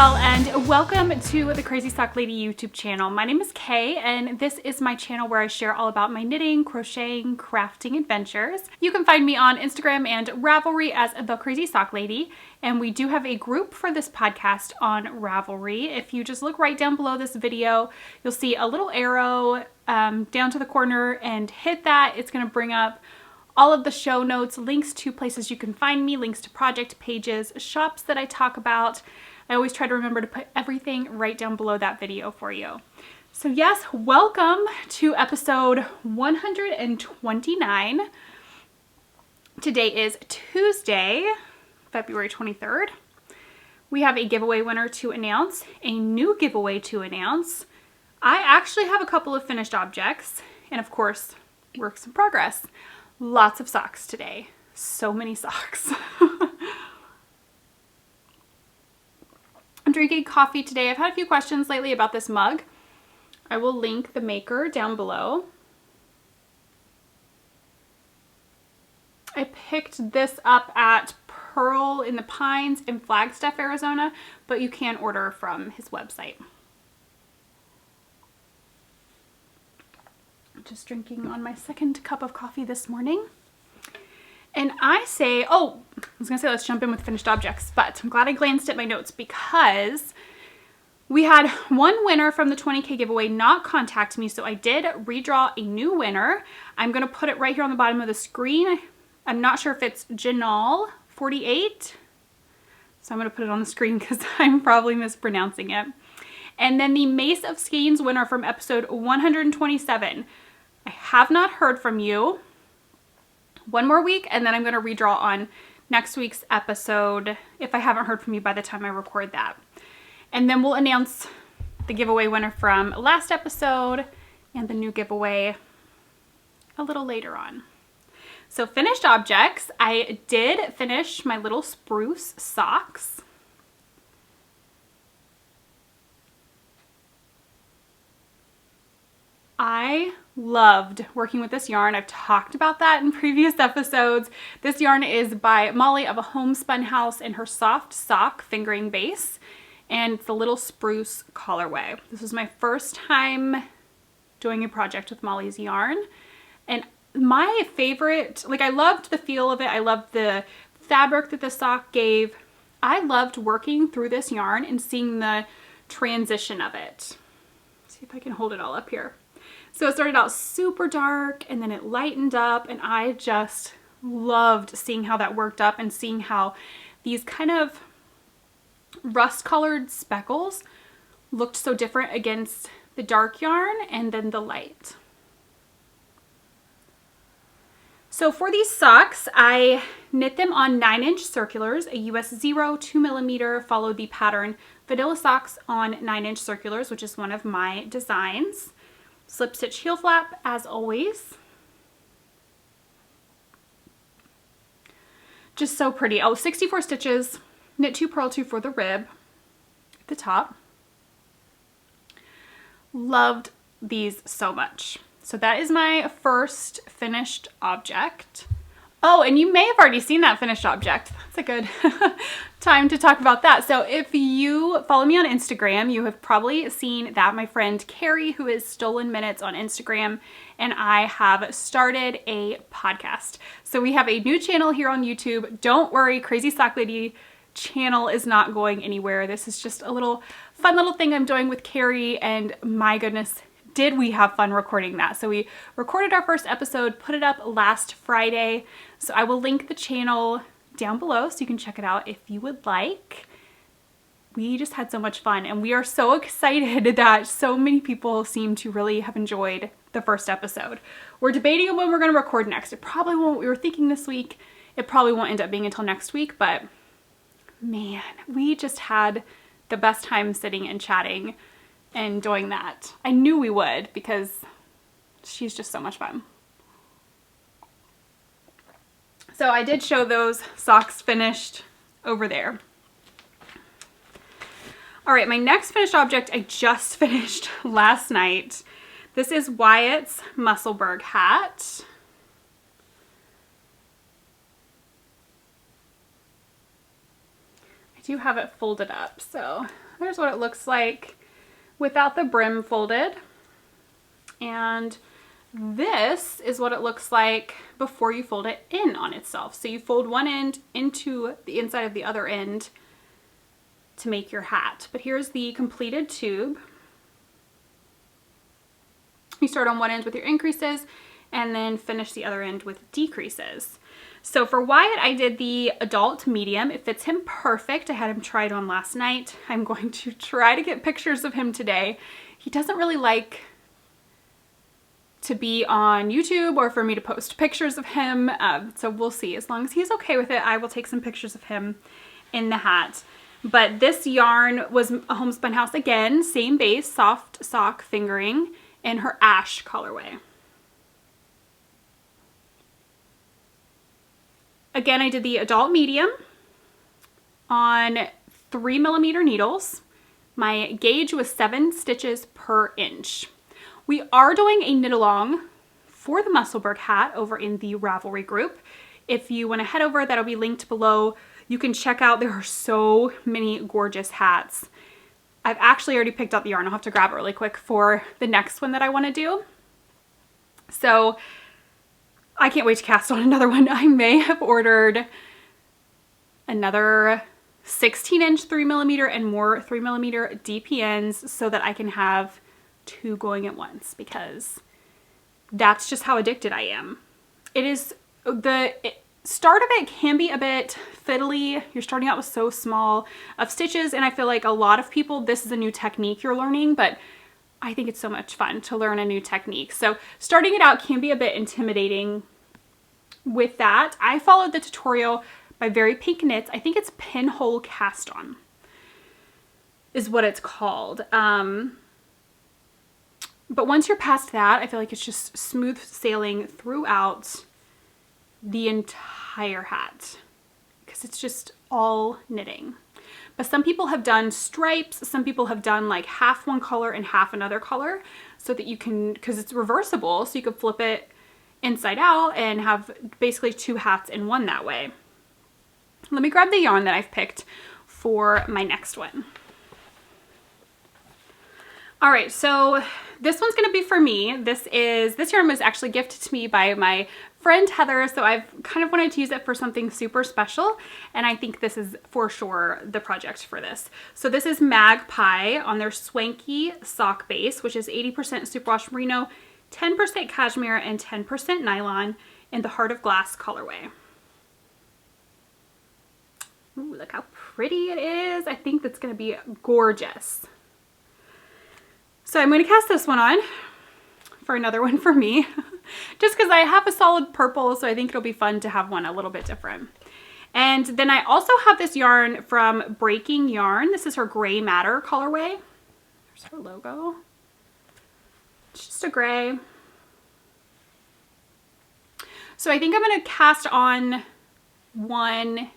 y'all, and welcome to the Crazy Sock Lady YouTube channel. My name is Kay, and this is my channel where I share all about my knitting, crocheting, crafting adventures. You can find me on Instagram and Ravelry as the Crazy Sock Lady, and we do have a group for this podcast on Ravelry. If you just look right down below this video, you'll see a little arrow down to the corner, and hit that. It's going to bring up all of the show notes, links to places you can find me, links to project pages, shops that I talk about. I always try to remember to put everything right down below that video for you. So yes, welcome to episode 129. Today is Tuesday, February 23rd. We have a giveaway winner to announce, a new giveaway to announce. I actually have a couple of finished objects, and of course, works in progress. Lots of socks today. So many socks. I'm drinking coffee today. I've had a few questions lately about this mug. I will link the maker down below. I picked this up at Pearl in the Pines in Flagstaff, Arizona, but you can order from his website. Just drinking on my second cup of coffee this morning. And I say, oh, I was gonna say let's jump in with finished objects, but I'm glad I glanced at my notes because we had one winner from the 20K giveaway not contact me, so I did redraw a new winner. I'm gonna put it right here on the bottom of the screen. I'm not sure if it's Janal 48, so I'm gonna put it on the screen because I'm probably mispronouncing it. And then the Mace of Skeins winner from episode 127. I have not heard from you. One more week, and then I'm going to redraw on next week's episode if I haven't heard from you by the time I record that. And then we'll announce the giveaway winner from last episode and the new giveaway a little later on. So finished objects. I did finish my little spruce socks. I loved working with this yarn. I've talked about that in previous episodes. This yarn is by Molly of a Homespun House in her soft sock fingering base, and it's the little spruce colorway. This was my first time doing a project with Molly's yarn, and my favorite, like I loved the feel of it. I loved the fabric that the sock gave. I loved working through this yarn and seeing the transition of it. Let's see if I can hold it all up here. So it started out super dark and then it lightened up, and I just loved seeing how that worked up and seeing how these kind of rust colored speckles looked so different against the dark yarn and then the light. So for these socks, I knit them on 9-inch circulars, a US 0, 2mm, followed the pattern Vanilla Socks on 9-inch circulars, which is one of my designs. Slip stitch heel flap as always. Just so pretty. Oh, 64 stitches, knit 2, purl 2 for the rib at the top. Loved these so much. So that is my first finished object. Oh, and you may have already seen that finished object. That's a good time to talk about that. So if you follow me on Instagram, you have probably seen that my friend Carrie, who is Stolen Minutes on Instagram, and I have started a podcast. So we have a new channel here on YouTube. Don't worry, Crazy Sock Lady channel is not going anywhere. This is just a little fun little thing I'm doing with Carrie, and my goodness, did we have fun recording that. So we recorded our first episode, put it up last Friday. So I will link the channel down below so you can check it out if you would like. We just had so much fun, and we are so excited that so many people seem to really have enjoyed the first episode. We're debating on when we're going to record next. It probably won't, we were thinking this week. It probably won't end up being until next week, but man, we just had the best time sitting and chatting and doing that. I knew we would because she's just so much fun. So I did show those socks finished over there. All right, my next finished object I just finished last night. This is Wyatts Muscleberg Hat. I do have it folded up. So there's what it looks like without the brim folded. And this is what it looks like before you fold it in on itself. So you fold one end into the inside of the other end to make your hat. But here's the completed tube. You start on one end with your increases and then finish the other end with decreases. So for Wyatt, I did the adult medium. It fits him perfect. I had him try it on last night. I'm going to try to get pictures of him today. He doesn't really like to be on YouTube or for me to post pictures of him. So we'll see. As long as he's okay with it, I will take some pictures of him in the hat. But this yarn was a Homespun House again, same base, soft sock fingering in her ash colorway. Again, I did the adult medium on 3mm needles. My gauge was 7 stitches per inch. We are doing a knit along for the Muscleberg hat over in the Ravelry group. If you want to head over, that'll be linked below. You can check out, there are so many gorgeous hats. I've actually already picked out the yarn. I'll have to grab it really quick for the next one that I want to do. So I can't wait to cast on another one. I may have ordered another 16-inch 3mm and more 3mm DPNs so that I can have 2 going at once, because that's just how addicted I am. It is, the start of it can be a bit fiddly. You're starting out with so small of stitches, and I feel like a lot of people, this is a new technique you're learning, but I think it's so much fun to learn a new technique. So starting it out can be a bit intimidating with that. I followed the tutorial by Very Pink Knits. I think it's pinhole cast on is what it's called. But once you're past that, I feel like it's just smooth sailing throughout the entire hat because it's just all knitting. But some people have done stripes, some people have done like half one color and half another color so that you can, because it's reversible, so you can flip it inside out and have basically 2 hats in one that way. Let me grab the yarn that I've picked for my next one. All right, so this one's gonna be for me. This yarn was actually gifted to me by my friend Heather, so I've kind of wanted to use it for something super special, and I think this is for sure the project for this. So this is Magpie on their Swanky sock base, which is 80% superwash merino, 10% cashmere, and 10% nylon in the Heart of Glass colorway. Ooh, look how pretty it is. I think that's gonna be gorgeous. So I'm going to cast this one on for another one for me, just because I have a solid purple, so I think it'll be fun to have one a little bit different. And then I also have this yarn from Breaking Yarn. This is her Gray Matter colorway. There's her logo. It's just a gray. So I think I'm going to cast on one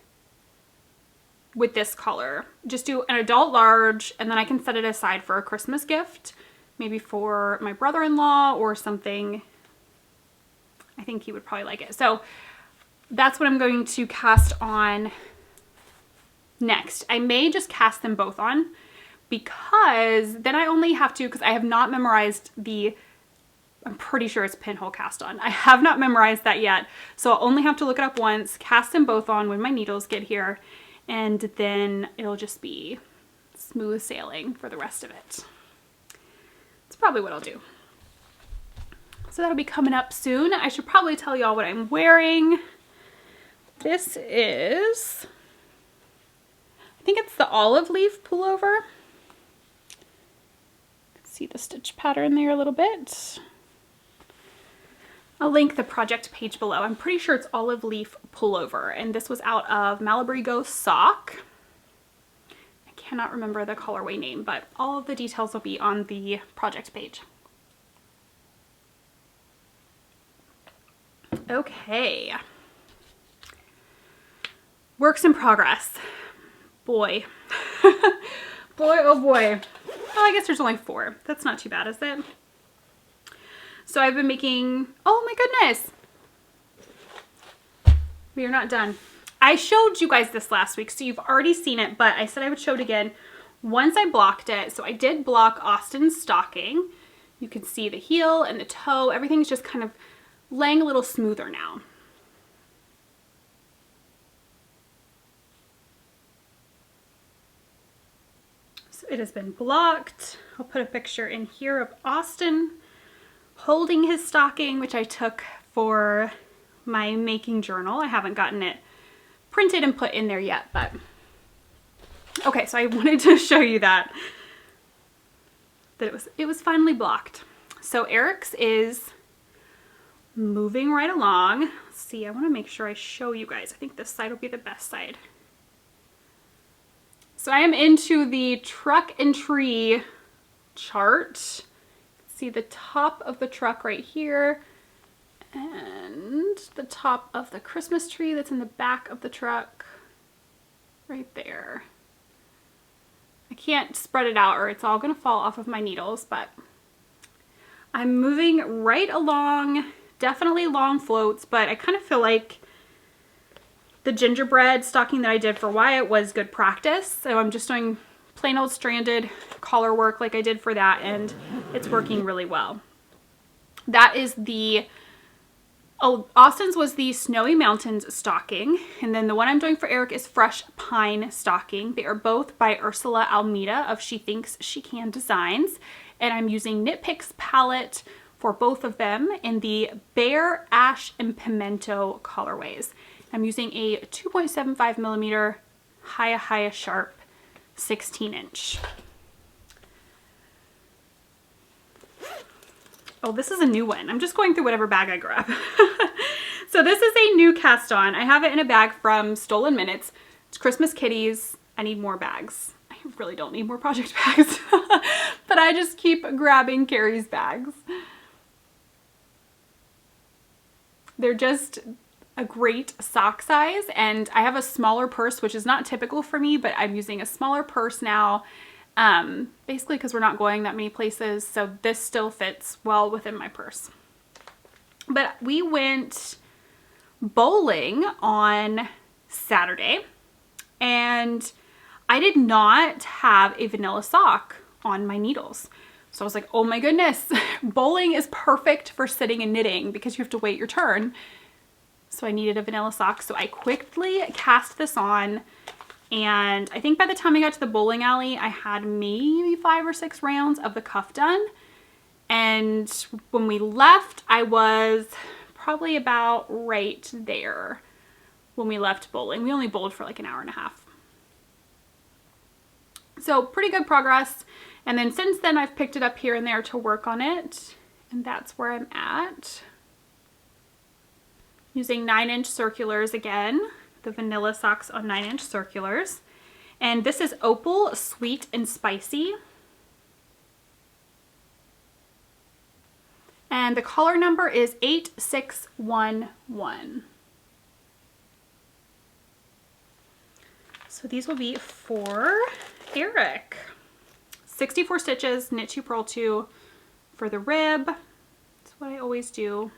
with this color. Just do an adult large, and then I can set it aside for a Christmas gift, maybe for my brother-in-law or something. I think he would probably like it. So that's what I'm going to cast on next. I may just cast them both on, because then I only have to, because I have not memorized I'm pretty sure it's pinhole cast on. I have not memorized that yet. So I'll only have to look it up once, cast them both on when my needles get here, and then it'll just be smooth sailing for the rest of it. That's probably what I'll do. So that'll be coming up soon. I should probably tell y'all what I'm wearing. This is, I think it's the olive leaf pullover. See the stitch pattern there a little bit. I'll link the project page below. I'm pretty sure it's olive leaf pullover, and this was out of Malibu Sock. I cannot remember the colorway name, but all of the details will be on the project page. Okay. Works in progress. Boy. Boy, oh boy. Oh, I guess there's only 4. That's not too bad, is it? So I've been making, oh my goodness. We are not done. I showed you guys this last week, so you've already seen it, but I said I would show it again once I blocked it. So I did block Austin's stocking. You can see the heel and the toe. Everything's just kind of laying a little smoother now. So it has been blocked. I'll put a picture in here of Austin holding his stocking, which I took for my making journal. I haven't gotten it printed and put in there yet, but okay, so I wanted to show you that it was finally blocked. So Eric's is moving right along. Let's see, I want to make sure I show you guys. I think this side will be the best side. So I am into the truck and tree chart. See the top of the truck right here and the top of the Christmas tree that's in the back of the truck right there. I can't spread it out or it's all gonna fall off of my needles, but I'm moving right along. Definitely long floats, but I kind of feel like the gingerbread stocking that I did for Wyatt was good practice. So I'm just doing plain old stranded collar work like I did for that, and it's working really well. That is the, oh, Austin's was the Snowy Mountains stocking, and then the one I'm doing for Eric is Fresh Pine stocking. They are both by Ursula Almeida of She Thinks She Can Designs, and I'm using Knit Picks palette for both of them in the Bear, Ash, and Pimento colorways. I'm using a 2.75 millimeter Haya Sharp 16-inch. Oh, this is a new one. I'm just going through whatever bag I grab. So this is a new cast on. I have it in a bag from Stolen Minutes. It's Christmas Kitties. I need more bags. I really don't need more project bags, but I just keep grabbing Carrie's bags. They're just a great sock size, and I have a smaller purse, which is not typical for me, but I'm using a smaller purse now, basically because we're not going that many places, so this still fits well within my purse. But we went bowling on Saturday, and I did not have a vanilla sock on my needles. So I was like, oh my goodness, bowling is perfect for sitting and knitting because you have to wait your turn. So I needed a vanilla sock. So I quickly cast this on, and I think by the time I got to the bowling alley, I had maybe 5 or 6 rounds of the cuff done. And when we left, I was probably about right there when we left bowling. We only bowled for like an hour and a half. So pretty good progress. And then since then, I've picked it up here and there to work on it. And that's where I'm at. Using 9-inch circulars again, the vanilla socks on 9-inch circulars. And this is Opal Sweet and Spicy. And the color number is 8611. So these will be for Eric. 64 stitches, knit 2, purl 2 for the rib. That's what I always do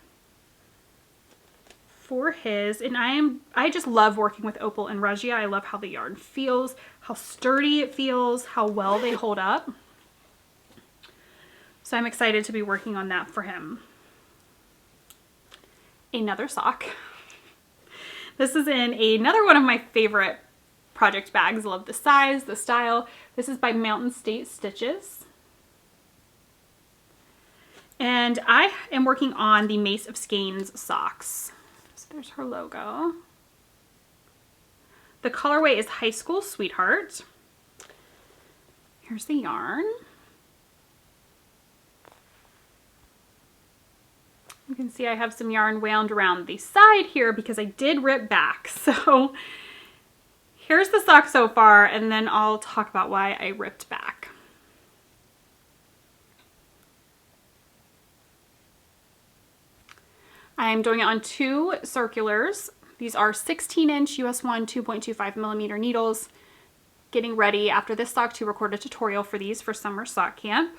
for his. And I just love working with Opal and Regia. I love how the yarn feels, how sturdy it feels, how well they hold up. So I'm excited to be working on that for him. Another sock. This is in another one of my favorite project bags. I love the size, the style. This is by Mountain State Stitches. And I am working on the Mace of Skeins socks. So there's her logo. The colorway is High School Sweetheart. Here's the yarn. You can see I have some yarn wound around the side here because I did rip back. So here's the sock so far, and then I'll talk about why I ripped back. I'm doing it on 2 circulars. These are 16-inch US 1 2.25 millimeter needles. Getting ready after this sock to record a tutorial for these for summer sock camp.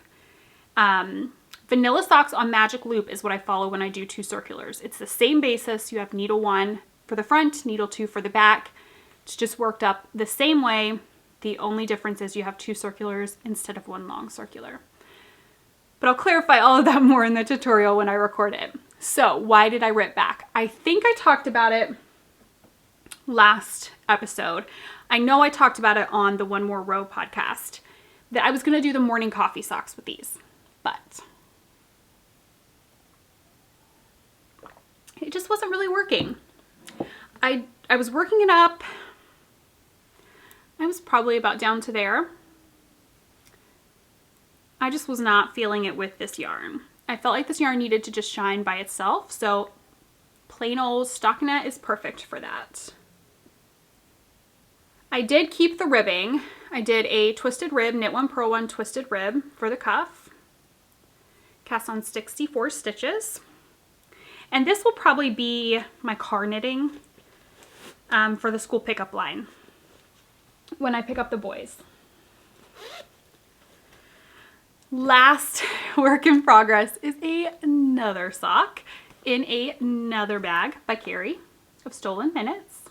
Vanilla socks on magic loop is what I follow when I do 2 circulars. It's the same basis. You have needle 1 for the front, needle 2 for the back. It's just worked up the same way. The only difference is you have 2 circulars instead of 1 long circular. But I'll clarify all of that more in the tutorial when I record it. So why did I rip back? I think I talked about it last episode. I know I talked about it on the One More Row podcast that I was going to do the morning coffee socks with these, but it just wasn't really working. I was working it up. I was probably about down to there. I just was not feeling it with this yarn. I felt like this yarn needed to just shine by itself, so plain old stockinette is perfect for that. I did keep the ribbing. I did a twisted rib, knit 1, purl 1 twisted rib for the cuff. Cast on 64 stitches. And this will probably be my car knitting for the school pickup line when I pick up the boys. Last work in progress is another sock in another bag by Carrie of Stolen Minutes.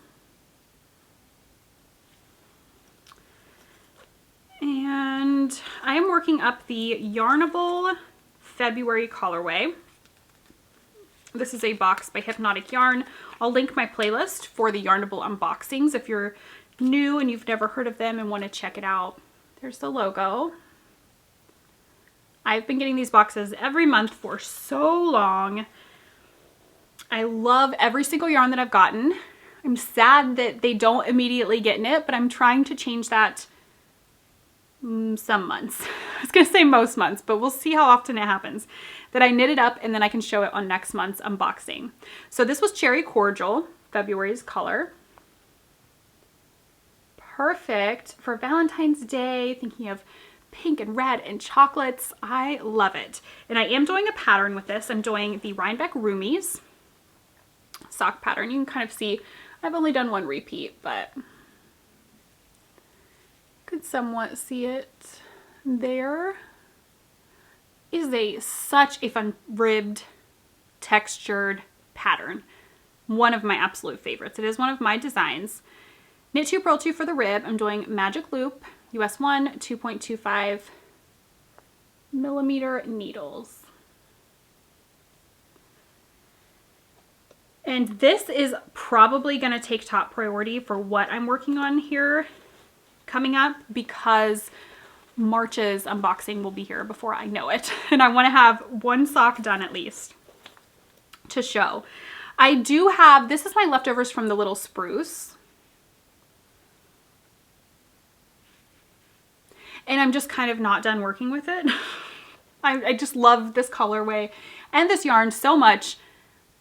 And I am working up the Yarnable February colorway. This is a box by Hypnotic Yarn. I'll link my playlist for the Yarnable unboxings if you're new and you've never heard of them and want to check it out. There's the logo. I've been getting these boxes every month for so long. I love every single yarn that I've gotten. I'm sad that they don't immediately get knit, but I'm trying to change that some months. I was gonna say most months, but we'll see how often it happens that I knit it up and then I can show it on next month's unboxing. So this was Cherry Cordial, February's color. Perfect for Valentine's Day, thinking of pink and red and chocolates. I love it. And I am doing a pattern with this. I'm doing the Rhinebeck Roomies sock pattern. You can kind of see I've only done 1 repeat, but could somewhat see it there. Is such a fun ribbed textured pattern. One of my absolute favorites. It is one of my designs. Knit 2, purl 2 for the rib. I'm doing magic loop, US 1, 2.25 millimeter needles. And this is probably going to take top priority for what I'm working on here coming up, because March's unboxing will be here before I know it. And I want to have 1 sock done at least to show. I do have, this is my leftovers from the little spruce. And I'm just kind of not done working with it. I just love this colorway and this yarn so much.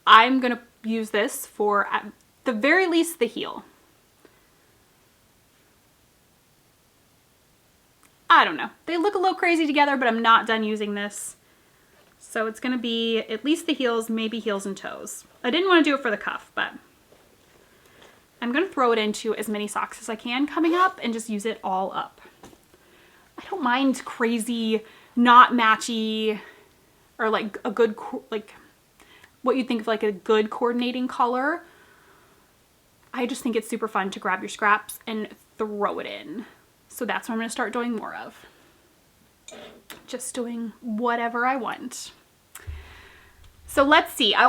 I'm going to use this for, at the very least, the heel. I don't know. They look a little crazy together, but I'm not done using this. So it's going to be at least the heels, maybe heels and toes. I didn't want to do it for the cuff, but I'm going to throw it into as many socks as I can coming up and just use it all up. I don't mind crazy, not matchy, or like a good, like what you'd think of like a good coordinating color. I just think it's super fun to grab your scraps and throw it in. So that's what I'm going to start doing more of. Just doing whatever I want. So let's see. I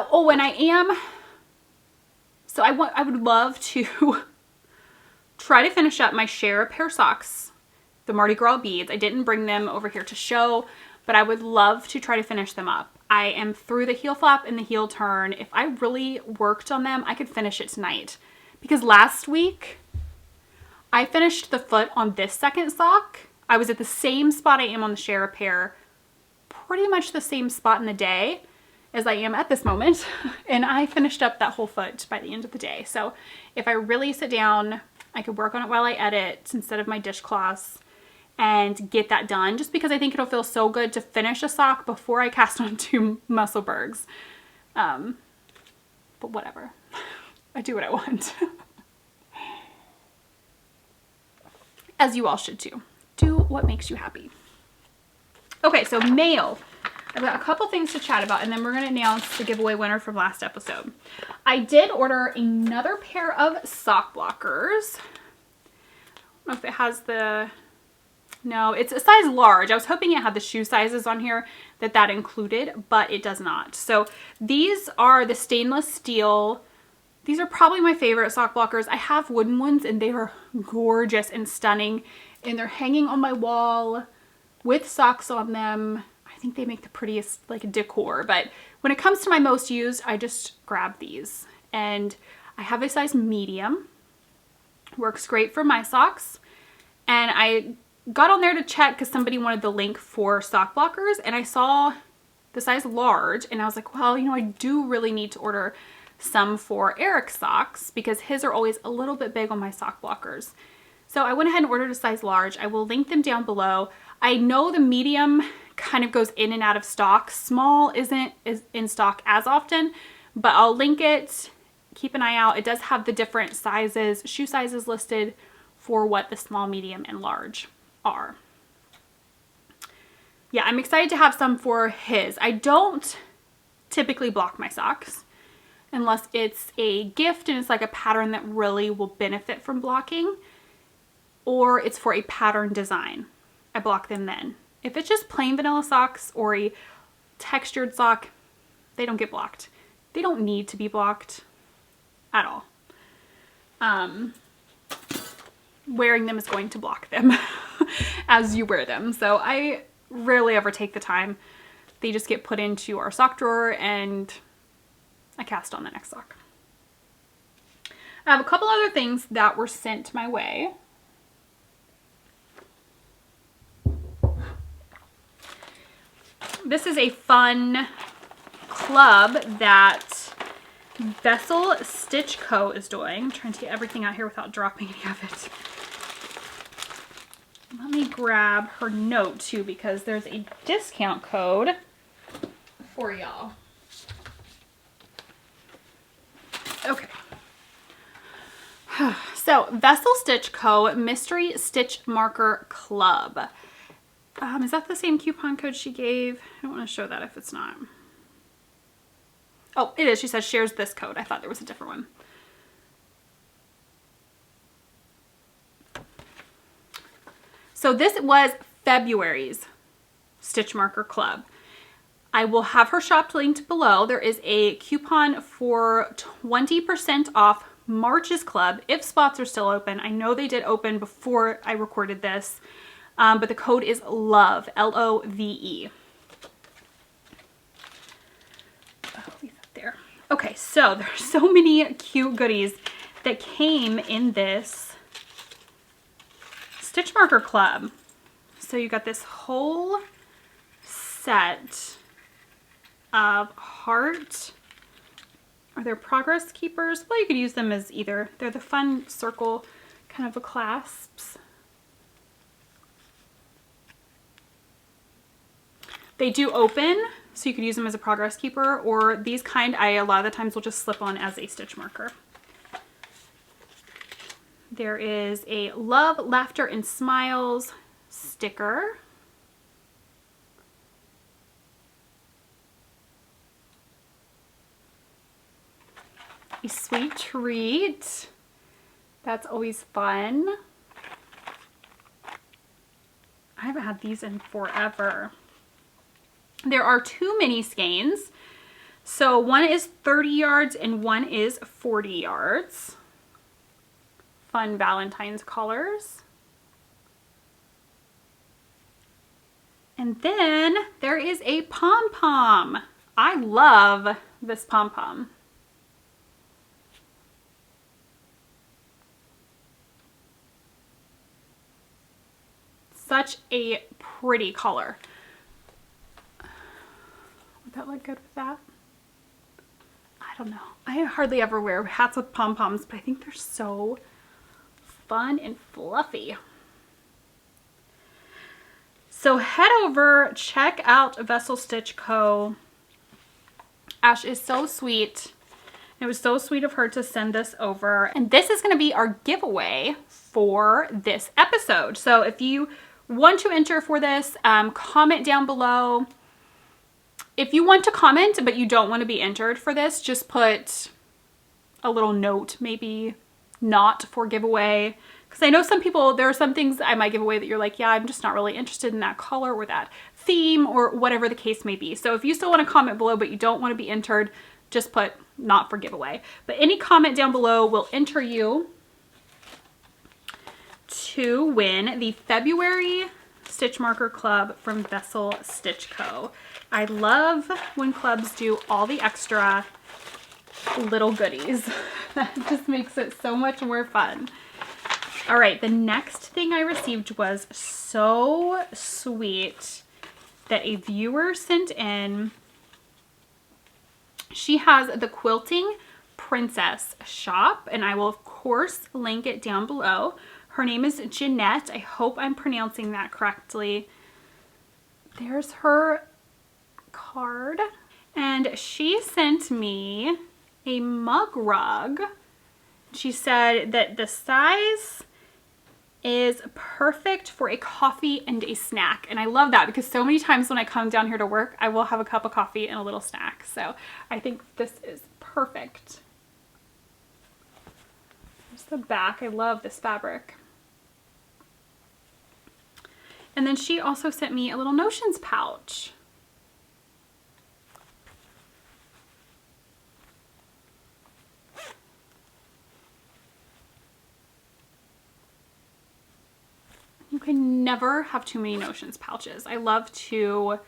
would love to try to finish up my share of Pear Socks, the Mardi Gras beads. I didn't bring them over here to show, but I would love to try to finish them up. I am through the heel flap and the heel turn. If I really worked on them, I could finish it tonight. Because last week, I finished the foot on this second sock. I was at the same spot I am on the share a pair, pretty much the same spot in the day as I am at this moment. And I finished up that whole foot by the end of the day. So if I really sit down, I could work on it while I edit instead of my dishcloths and get that done, just because I think it'll feel so good to finish a sock before I cast on 2 Musclebergs. But whatever. I do what I want. As you all should too. Do what makes you happy. Okay, so mail. I've got a couple things to chat about, and then we're going to announce the giveaway winner from last episode. I did order another pair of sock blockers know if it has the, no, it's a size large. I was hoping it had the shoe sizes on here that included, but it does not. So these are the stainless steel. These are probably my favorite sock blockers. I have wooden ones and they are gorgeous and stunning, and they're hanging on my wall with socks on them. I think they make the prettiest like decor, but when it comes to my most used, I just grab these. And I have a size medium. Works great for my socks. And I got on there to check because somebody wanted the link for sock blockers, and I saw the size large, and I was like, well, you know, I do really need to order some for Eric's socks because his are always a little bit big on my sock blockers. So I went ahead and ordered a size large. I will link them down below. I know the medium kind of goes in and out of stock. Small isn't in stock as often, but I'll link it. Keep an eye out. It does have the different sizes, shoe sizes listed for what the small, medium, and large are. Yeah, I'm excited to have some for his. I don't typically block my socks unless it's a gift and it's like a pattern that really will benefit from blocking, or it's for a pattern design. I block them then. If it's just plain vanilla socks or a textured sock, they don't get blocked. They don't need to be blocked at all. Wearing them is going to block them as you wear them. So I rarely ever take the time. They just get put into our sock drawer and I cast on the next sock. I have a couple other things that were sent my way. This is a fun club that Vessel Stitch Co. is doing. I'm trying to get everything out here without dropping any of it. Let me grab her note too, because there's a discount code for y'all. Okay. So, Vessel Stitch Co. Mystery Stitch Marker Club. Is that the same coupon code she gave? I don't want to show that if it's not. Oh, it is. She says shares this code. I thought there was a different one. So this was February's Stitch Marker Club. I will have her shop linked below. There is a coupon for 20% off March's club if spots are still open. I know they did open before I recorded this, but the code is LOVE, L-O-V-E. There. Okay, so there's so many cute goodies that came in this Stitch Marker Club. So you got this whole set of heart. Are there progress keepers? Well, you could use them as either. They're the fun circle kind of a clasps. They do open, so you could use them as a progress keeper, or these kind I a lot of the times will just slip on as a stitch marker. There is a Love, Laughter, and Smiles sticker. A sweet treat. That's always fun. I haven't had these in forever. There are two mini skeins. So one is 30 yards and one is 40 yards. Fun Valentine's colors. And then there is a pom-pom. I love this pom-pom. Such a pretty color. Would that look good with that? I don't know. I hardly ever wear hats with pom-poms, but I think they're so fun and fluffy. So head over, check out Vessel Stitch Co. Ash is so sweet. It was so sweet of her to send this over. And this is going to be our giveaway for this episode. So if you want to enter for this, comment down below. If you want to comment but you don't want to be entered for this, just put a little note, maybe not for giveaway, Because I know some people, there are some things I might give away that you're like, yeah, I'm just not really interested in that color or that theme or whatever the case may be. So if you still want to comment below, but you don't want to be entered, just put not for giveaway. But any comment down below will enter you to win the February Stitch Marker Club from Vessel Stitch Co. I love when clubs do all the extra little goodies. That just makes it so much more fun. All right, the next thing I received was so sweet that a viewer sent in. She has the Quilting Princess shop, and I will of course link it down below. Her name is Jeanette. I hope I'm pronouncing that correctly. There's her card. And she sent me a mug rug. She said that the size is perfect for a coffee and a snack. And I love that because so many times when I come down here to work, I will have a cup of coffee and a little snack. So I think this is perfect. Here's the back. I love this fabric. And then she also sent me a little notions pouch. You can never have too many notions pouches. I love to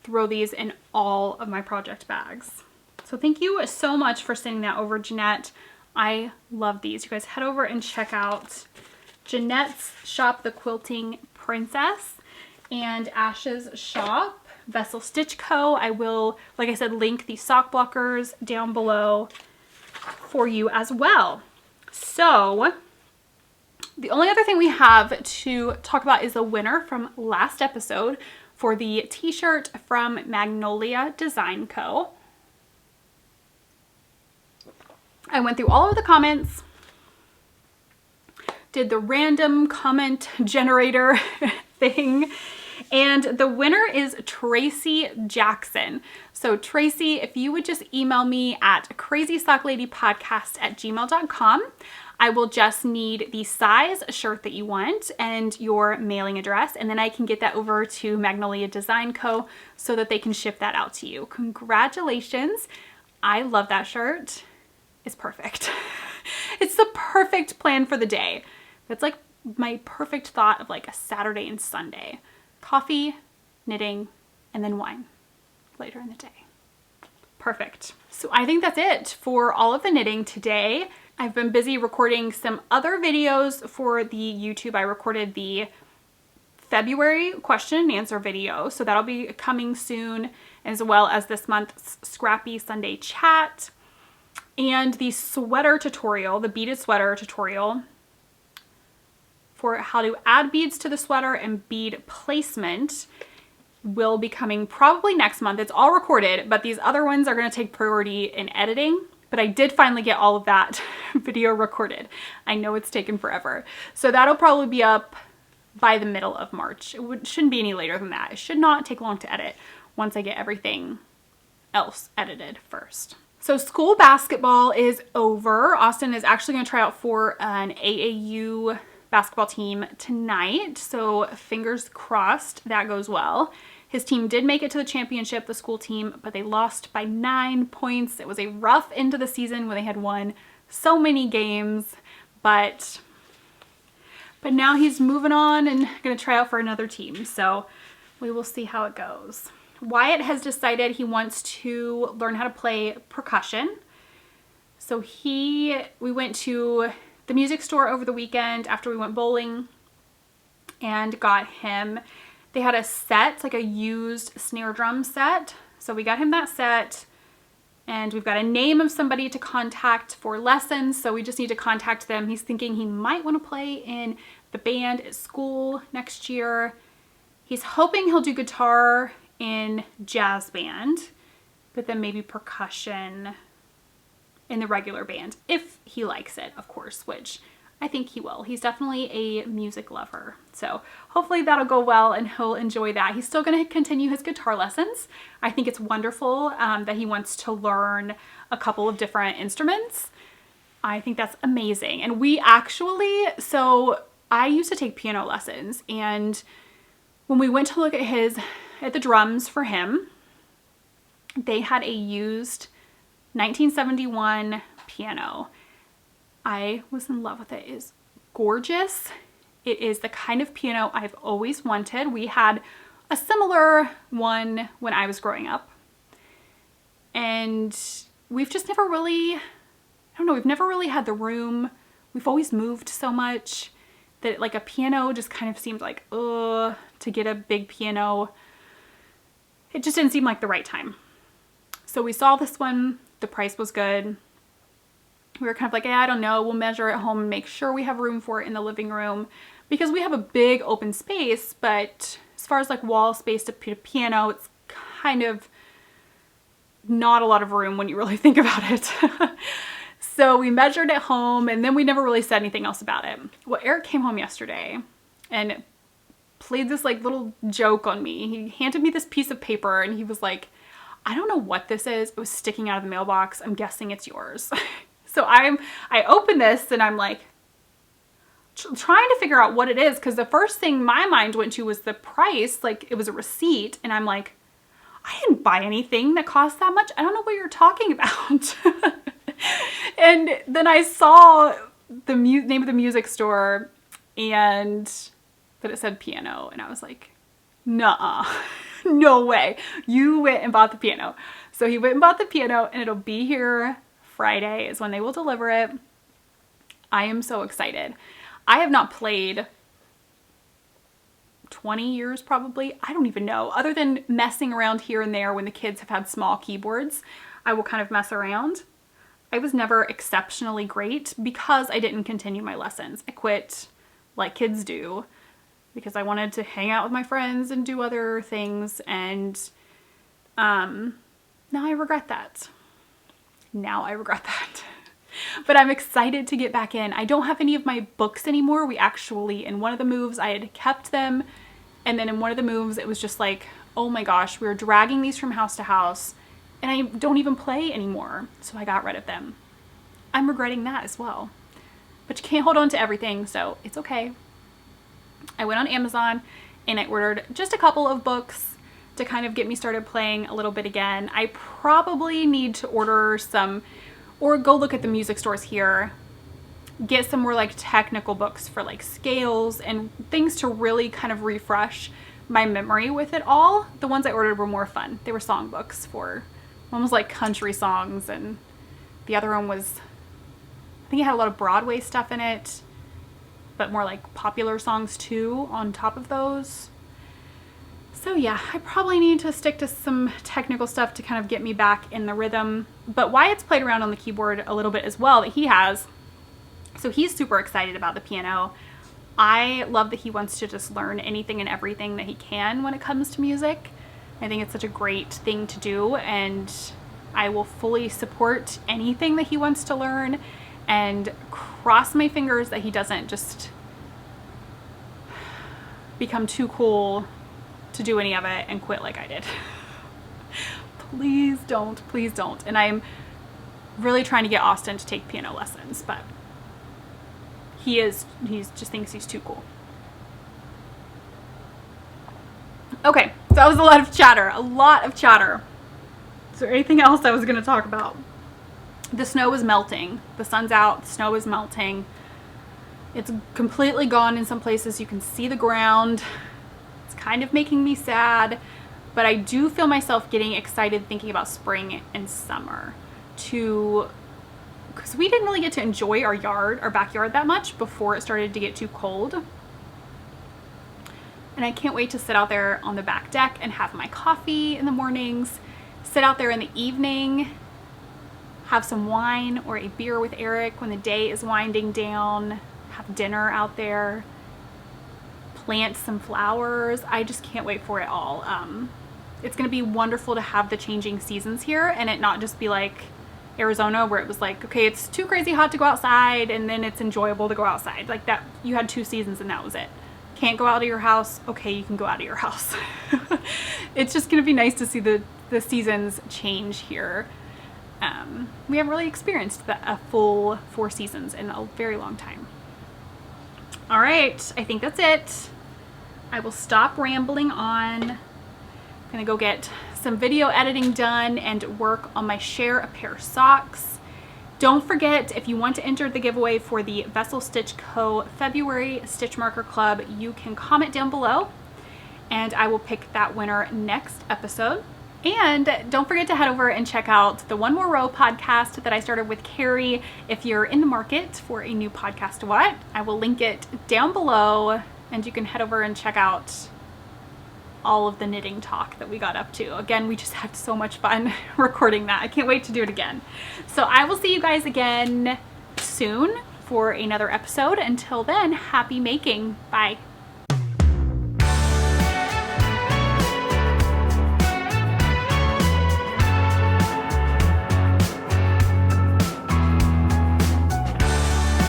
throw these in all of my project bags. So thank you so much for sending that over, Jeanette. I love these. You guys head over and check out Jeanette's shop, The Quilting Princess, and Ash's shop, Vessel Stitch Co. I will, like I said, link the sock blockers down below for you as well. So the only other thing we have to talk about is the winner from last episode for the t-shirt from Magnolia Design Co. I went through all of the comments, did the random comment generator thing, and the winner is Tracy Jackson. So Tracy, if you would just email me at crazysock.ladypodcast@gmail.com, I will just need the size shirt that you want and your mailing address, and then I can get that over to Magnolia Design Co. so that they can ship that out to you. Congratulations. I love that shirt. It's perfect. It's the perfect plan for the day. It's like my perfect thought of like a Saturday and Sunday. Coffee, knitting, and then wine later in the day. Perfect. So I think that's it for all of the knitting today. I've been busy recording some other videos for the YouTube. I recorded the February question and answer video, so that'll be coming soon, as well as this month's Scrappy Sunday chat and the sweater tutorial, the beaded sweater tutorial for how to add beads to the sweater and bead placement will be coming probably next month. It's all recorded, but these other ones are going to take priority in editing. But I did finally get all of that video recorded. I know it's taken forever. So that'll probably be up by the middle of March. It shouldn't be any later than that. It should not take long to edit once I get everything else edited first. So school basketball is over. Austin is actually going to try out for an AAU basketball team tonight. So fingers crossed that goes well. His team did make it to the championship, the school team, but they lost by 9 points. It was a rough end of the season when they had won so many games, but now he's moving on and going to try out for another team. So we will see how it goes. Wyatt has decided he wants to learn how to play percussion. So we went to the music store over the weekend after we went bowling and got him. They had a set, like a used snare drum set. So we got him that set, and we've got a name of somebody to contact for lessons. So we just need to contact them. He's thinking he might want to play in the band at school next year. He's hoping he'll do guitar in jazz band, but then maybe percussion in the regular band, if he likes it, of course, which I think he will. He's definitely a music lover. So hopefully that'll go well and he'll enjoy that. He's still going to continue his guitar lessons. I think it's wonderful that he wants to learn a couple of different instruments. I think that's amazing. And we actually, so I used to take piano lessons, and when we went to look at the drums for him, they had a used 1971 piano. I was in love with it. It is gorgeous. It is the kind of piano I've always wanted. We had a similar one when I was growing up. And we've just never really, I don't know, we've never really had the room. We've always moved so much that like a piano just kind of seemed like, to get a big piano. It just didn't seem like the right time. So we saw this one, the price was good. We were kind of like, I don't know, we'll measure at home and make sure we have room for it in the living room, because we have a big open space, but as far as like wall space to put a piano, it's kind of not a lot of room when you really think about it. So we measured at home, and then we never really said anything else about it. Well, Eric came home yesterday and played this like little joke on me. He handed me this piece of paper and he was like, I don't know what this is. It was sticking out of the mailbox. I'm guessing it's yours. So I open this and I'm like trying to figure out what it is, because the first thing my mind went to was the price. Like, it was a receipt, and I'm like, I didn't buy anything that cost that much. I don't know what you're talking about. And then I saw the name of the music store, and that it said piano, and I was like, nuh-uh, no way. You went and bought the piano. So he went and bought the piano, and it'll be here Friday is when they will deliver it. I am so excited. I have not played 20 years probably. I don't even know. Other than messing around here and there when the kids have had small keyboards, I will kind of mess around. I was never exceptionally great because I didn't continue my lessons. I quit like kids do because I wanted to hang out with my friends and do other things, and now I regret that. But I'm excited to get back in. I don't have any of my books anymore. We actually, in one of the moves, I had kept them. And then in one of the moves, it was just like, oh my gosh, we were dragging these from house to house, and I don't even play anymore. So I got rid of them. I'm regretting that as well. But you can't hold on to everything, so it's okay. I went on Amazon and I ordered just a couple of books to kind of get me started playing a little bit again. I probably need to order some, or go look at the music stores here, get some more like technical books for like scales and things to really kind of refresh my memory with it all. The ones I ordered were more fun. They were song books for, one was like country songs, and the other one was, I think it had a lot of Broadway stuff in it, but more like popular songs too on top of those. So yeah, I probably need to stick to some technical stuff to kind of get me back in the rhythm. But Wyatt's played around on the keyboard a little bit as well, that he has. So he's super excited about the piano. I love that he wants to just learn anything and everything that he can when it comes to music. I think it's such a great thing to do, and I will fully support anything that he wants to learn, and cross my fingers that he doesn't just become too cool to do any of it and quit like I did. Please don't, please don't. And I'm really trying to get Austin to take piano lessons, but he just thinks he's too cool. Okay, so that was a lot of chatter. Is there anything else I was going to talk about? The snow is melting. The sun's out, the snow is melting. It's completely gone in some places. You can see the ground. It's kind of making me sad, but I do feel myself getting excited thinking about spring and summer because we didn't really get to enjoy our backyard that much before it started to get too cold. And I can't wait to sit out there on the back deck and have my coffee in the mornings, sit out there in the evening, have some wine or a beer with Eric when the day is winding down, have dinner out there, plant some flowers. I just can't wait for it all. It's going to be wonderful to have the changing seasons here and it not just be like Arizona where it was like, okay, it's too crazy hot to go outside and then it's enjoyable to go outside. Like that, you had 2 seasons and that was it. Can't go out of your house. Okay, you can go out of your house. It's just going to be nice to see the seasons change here. we haven't really experienced a full 4 seasons in a very long time. All right, I think that's it. I will stop rambling on. I'm gonna go get some video editing done and work on my share a pair of socks. Don't forget, if you want to enter the giveaway for the Vessel Stitch Co. February Stitch Marker Club, you can comment down below and I will pick that winner next episode. And don't forget to head over and check out the One More Row podcast that I started with Carrie if you're in the market for a new podcast to watch. I will link it down below and you can head over and check out all of the knitting talk that we got up to. Again, we just had so much fun recording that. I can't wait to do it again. So I will see you guys again soon for another episode. Until then, happy making. Bye.